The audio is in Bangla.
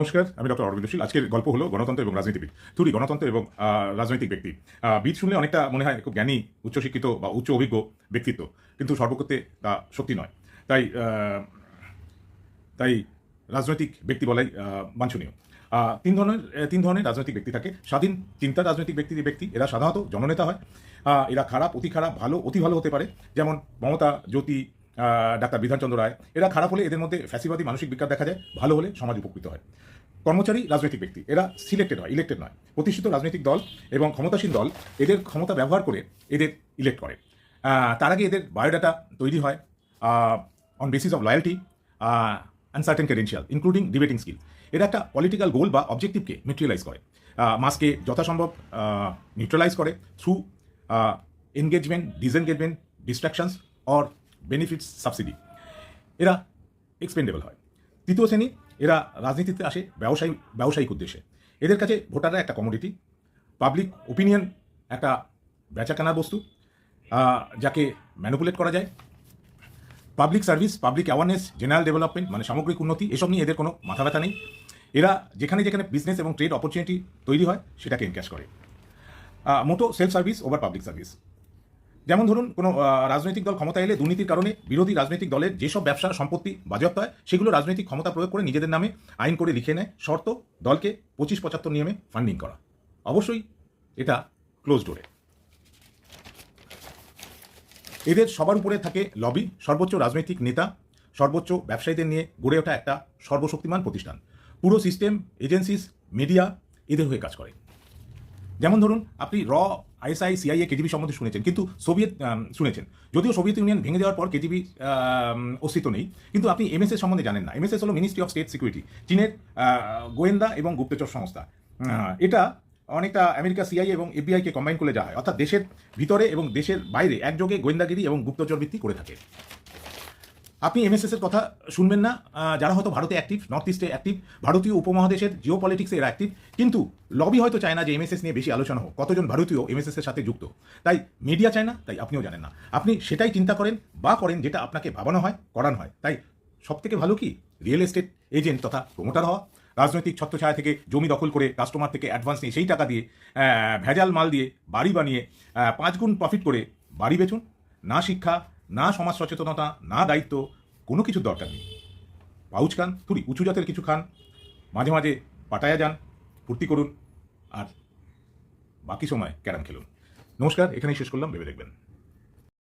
নমস্কার, আমি ডক্টর অরবিন্দ শীল। আজকের গল্প হলো গণতন্ত্র এবং রাজনীতিবিদ। থুরি গণতন্ত্র এবং রাজনৈতিক ব্যক্তি। বিদ শুনলে অনেকটা মনে হয় খুব জ্ঞানী, উচ্চশিক্ষিত বা উচ্চ অভিজ্ঞ ব্যক্তিত্ব, কিন্তু সর্বক্ষেত্রে তা সত্যি নয়। তাই তাই রাজনৈতিক ব্যক্তি বলাই বাঞ্ছনীয়। তিন ধরনের রাজনৈতিক ব্যক্তি থাকে। স্বাধীন চিন্তার রাজনৈতিক ব্যক্তি, এরা সাধারণত জননেতা হয়। এরা খারাপ, অতি খারাপ, ভালো, অতি ভালো হতে পারে। যেমন মমতা, জ্যোতি, ডাক্তার বিধানচন্দ্র রায়। এরা খারাপ হলে এদের মধ্যে ফ্যাসিবাদী মানসিক বিকার দেখা যায়, ভালো হলে সমাজ উপকৃত হয়। কর্মচারী রাজনৈতিক ব্যক্তি, এরা সিলেক্টেড হয়, ইলেক্টেড নয়। প্রতিষ্ঠিত রাজনৈতিক দল এবং ক্ষমতাসীন দল এদের ক্ষমতা ব্যবহার করে এদের ইলেক্ট করে। তার আগে এদের বায়োডাটা তৈরি হয় on basis of loyalty and certain credential including debating skill. এরা একটা পলিটিক্যাল গোল বা অবজেক্টিভকে মেটেরিয়ালাইজ করে, মাসকে যথাসম্ভব নিউট্রালাইজ করে through engagement, disengagement, distractions or benefits subsidy. এরা এক্সপেন্ডেবল হয়। তৃতীয় শ্রেণী, এরা রাজনীতিতে আসে ব্যবসায়িক উদ্দেশ্যে। এদের কাছে ভোটাররা একটা কমোডিটি, পাবলিক ওপিনিয়ন একটা বেচাকেনার বস্তু, যাকে ম্যানিপুলেট করা যায়। Public service, public awareness, general development মানে সামগ্রিক উন্নতি, এসব নিয়ে এদের কোনো মাথা ব্যথা নেই। এরা যেখানে যেখানে বিজনেস এবং ট্রেড অপরচুনিটি তৈরি হয় সেটাকে এনক্যাশ করে। Motto self service over public service. যেমন ধরুন, কোনো রাজনৈতিক দল ক্ষমতা এলে দুর্নীতির কারণে বিরোধী রাজনৈতিক দলের যেসব ব্যবসা সম্পত্তি বাজেয়াপ্ত হয় সেগুলো রাজনৈতিক ক্ষমতা প্রয়োগ করে নিজেদের নামে আইন করে লিখে নেয়, শর্ত দলকে 25-75 নিয়মে ফান্ডিং করা। অবশ্যই এটা ক্লোজ ডোরে। এদের সবার উপরে থাকে লবি, সর্বোচ্চ রাজনৈতিক নেতা, সর্বোচ্চ ব্যবসায়ীদের নিয়ে গড়ে ওঠা একটা সর্বশক্তিমান প্রতিষ্ঠান। পুরো সিস্টেম, এজেন্সিস, মিডিয়া এদের হয়ে কাজ করে। যেমন ধরুন, আপনি আইএসআই, সিআইএ, কেজিবি সম্বন্ধে শুনেছেন, কিন্তু শুনেছেন। যদিও সোভিয়েত ইউনিয়ন ভেঙে যাওয়ার পর কেজিবি অস্তিত্ব নেই, কিন্তু আপনি এমএসএস সম্বন্ধে জানেন না। এমএসএস হলো মিনিস্ট্রি অফ স্টেট সিকিউরিটি, চীনের গোয়েন্দা এবং গুপ্তচর সংস্থা। এটা অনেকটা আমেরিকা সিআইএ এবং এফবিআইকে কম্বাইন করে যাওয়া হয়, অর্থাৎ দেশের ভিতরে এবং দেশের বাইরে একযোগে গোয়েন্দাগিরি এবং গুপ্তচর ভিত্তি করে থাকে। আপনি এমএসএস এর কথা শুনবেন না, যারা হয়তো ভারতে অ্যাক্টিভ, নর্থ ইস্টে অ্যাক্টিভ, ভারতীয় উপমহাদেশের জিও পলিটিক্সে এরা অ্যাক্টিভ, কিন্তু লবি হয়তো চায় না যে এমএসএস নিয়ে বেশি আলোচনা হোক, কতজন ভারতীয় এমএসএস এর সাথে যুক্ত। তাই মিডিয়া চায় না, তাই আপনিও জানেন না। আপনি সেটাই চিন্তা করেন বা করেন যেটা আপনাকে ভাবানো হয়, করানো হয়। তাই সবথেকে ভালো কি রিয়েল এস্টেট এজেন্ট তথা প্রমোটার হওয়া। রাজনৈতিক ছত্রছায়া থেকে জমি দখল করে কাস্টমার থেকে অ্যাডভান্স নিয়ে সেই টাকা দিয়ে ভেজাল মাল দিয়ে বাড়ি বানিয়ে 5 গুণ প্রফিট করে বাড়ি বেচুন। না শিক্ষা, না সমাজ সচেতনতা, না দায়িত্ব, কোনো কিছুর দরকার নেই। পাউচ খান, থুড়ি উঁচু জাতের কিছু খান, মাঝে মাঝে পাটায়া যান, ফুর্তি করুন, আর বাকি সময় ক্যারাম খেলুন। নমস্কার, এখানেই শেষ করলাম, ভেবে দেখবেন।